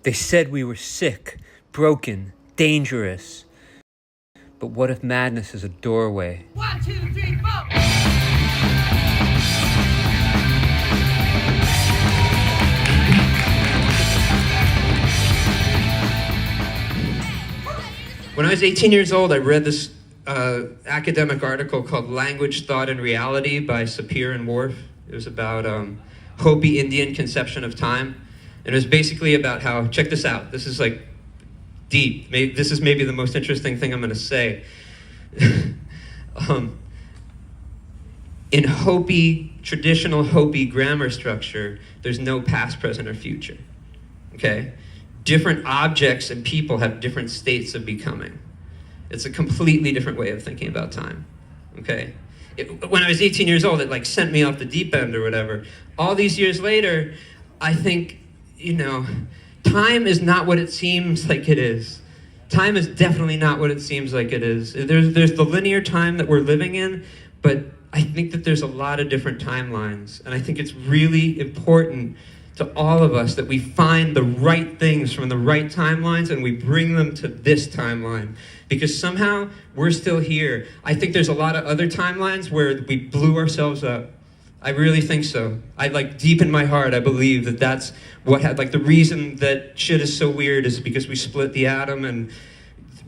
They said we were sick, broken, dangerous. But what if madness is a doorway? 1, 2, 3, 4. When I was 18 years old, I read this academic article called Language, Thought, and Reality by Sapir and Whorf. It was about Hopi Indian conception of time. And it was basically about how, check this out, this is like deep. This is maybe the most interesting thing I'm going to say. In Hopi, traditional Hopi grammar structure, there's no past, present, or future. Okay? Different objects and people have different states of becoming. It's a completely different way of thinking about time. Okay? When I was 18 years old, it like sent me off the deep end or whatever. All these years later, I think, time is not what it seems like it is. Time is definitely not what it seems like it is. There's the linear time that we're living in, but I think that there's a lot of different timelines. And I think it's really important to all of us that we find the right things from the right timelines and we bring them to this timeline. Because somehow we're still here. I think there's a lot of other timelines where we blew ourselves up. I really think so. Deep in my heart, I believe that that's what the reason that shit is so weird is because we split the atom and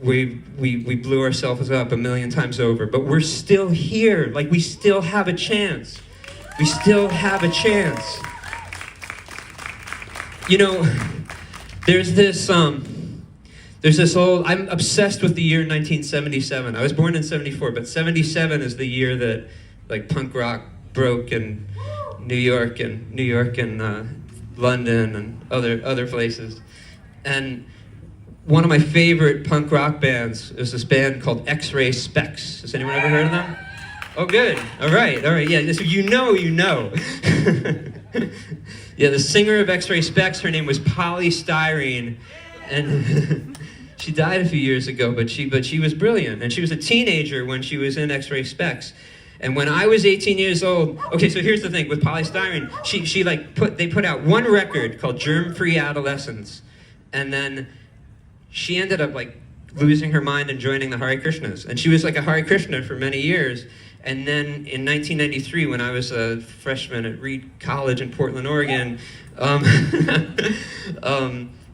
we blew ourselves up a million times over. But we're still here. We still have a chance. We still have a chance. There's this old, I'm obsessed with the year 1977. I was born in 74, but 77 is the year that punk rock broke in New York and London and other places. And one of my favorite punk rock bands is this band called X-Ray Specs. Has anyone ever heard of them? Oh, good. All right. Yeah, so you know. Yeah, the singer of X-Ray Specs, her name was Polystyrene, and she died a few years ago, but she was brilliant, and she was a teenager when she was in X-Ray Specs. And when I was 18 years old, okay, so here's the thing with Polystyrene, they put out one record called Germ-Free Adolescence, and then she ended up losing her mind and joining the Hare Krishnas, and she was a Hare Krishna for many years. And then in 1993, when I was a freshman at Reed College in Portland, Oregon,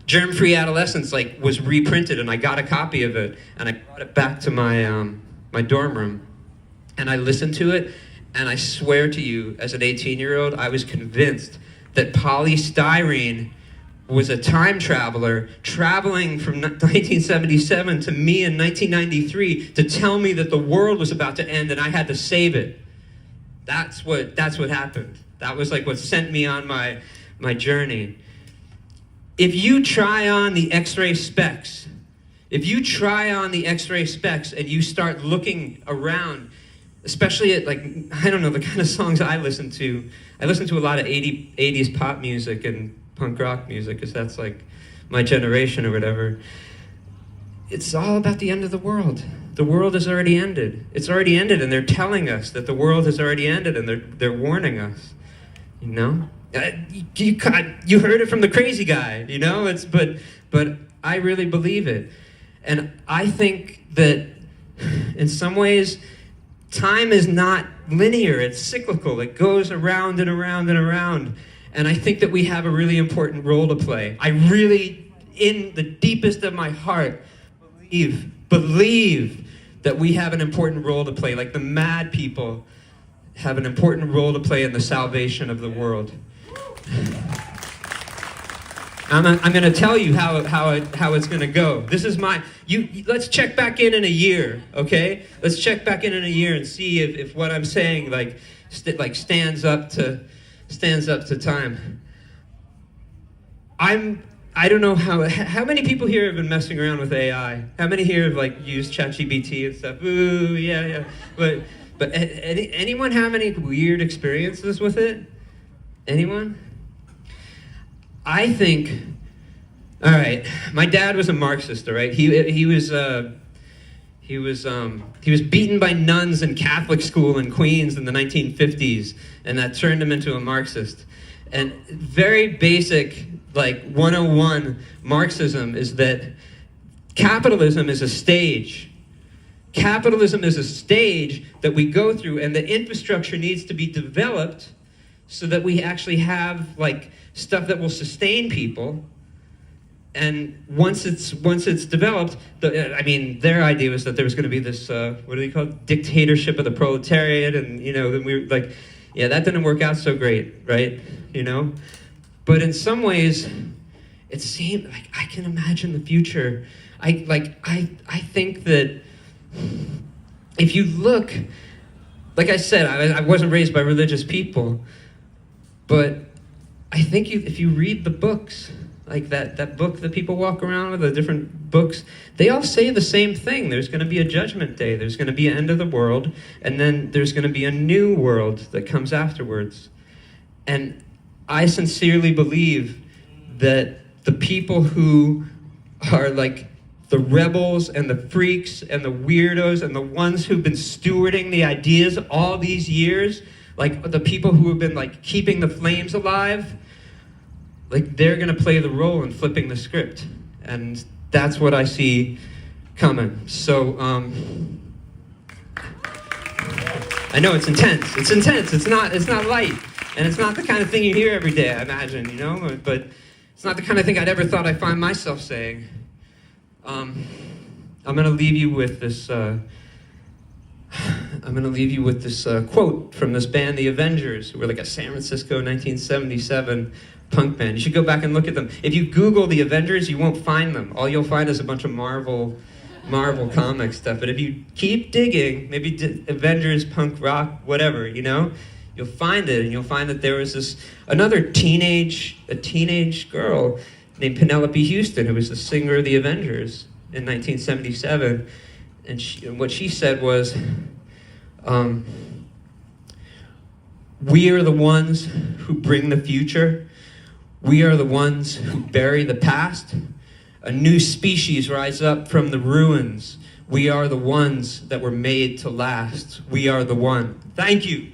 Germ-Free Adolescence was reprinted, and I got a copy of it, and I brought it back to my my dorm room, and I listened to it, and I swear to you, as an 18-year-old, I was convinced that Polystyrene was a time traveler traveling from 1977 to me in 1993 to tell me that the world was about to end and I had to save it. That's what happened. That was what sent me on my journey. If you try on the X-Ray Specs, and you start looking around, especially at the kind of songs I listen to a lot of 80s pop music and punk rock music, because that's my generation or whatever. It's all about the end of the world. The world has already ended. It's already ended, and they're telling us that the world has already ended, and they're warning us. You heard it from the crazy guy. But I really believe it, and I think that in some ways, time is not linear. It's cyclical. It goes around and around and around. And I think that we have a really important role to play. I really, in the deepest of my heart, believe that we have an important role to play. The mad people have an important role to play in the salvation of the world. I'm going to tell you how it's going to go. This is let's check back in a year, okay? Let's check back in a year and see if what I'm saying stands up to time. I don't know how many people here have been messing around with AI? How many here have used ChatGPT and stuff? Ooh, yeah. But anyone have any weird experiences with it? Anyone? I think, all right, my dad was a Marxist, all right? He was beaten by nuns in Catholic school in Queens in the 1950s, and that turned him into a Marxist. And very basic like 101 Marxism is that capitalism is a stage. Capitalism is a stage that we go through, and the infrastructure needs to be developed so that we actually have like stuff that will sustain people. And once it's developed, their idea was that there was going to be this what do they call it? Dictatorship of the proletariat, and then we were like, yeah, that didn't work out so great, right? But in some ways, it seemed like I can imagine the future. I think that if you look, like I said, I wasn't raised by religious people, but I think if you read the books, like that book that people walk around with, the different books, they all say the same thing. There's going to be a judgment day. There's going to be an end of the world, and then there's going to be a new world that comes afterwards. And I sincerely believe that the people who are like the rebels and the freaks and the weirdos and the ones who've been stewarding the ideas all these years, like the people who have been like keeping the flames alive, like they're going to play the role in flipping the script. And that's what I see coming. So I know it's intense. It's intense. It's not light. And it's not the kind of thing you hear every day, I imagine, but it's not the kind of thing I'd ever thought I'd find myself saying. I'm going to leave you with this quote from this band, The Avengers, who were like a San Francisco 1977 punk band. You should go back and look at them. If you Google The Avengers, you won't find them. All you'll find is a bunch of Marvel comic stuff. But if you keep digging, maybe Avengers, punk rock, whatever, you'll find it, and you'll find that there was another teenage girl named Penelope Houston, who was the singer of the Avengers in 1977, and what she said was, "We are the ones who bring the future. We are the ones who bury the past. A new species rise up from the ruins. We are the ones that were made to last. We are the one." Thank you.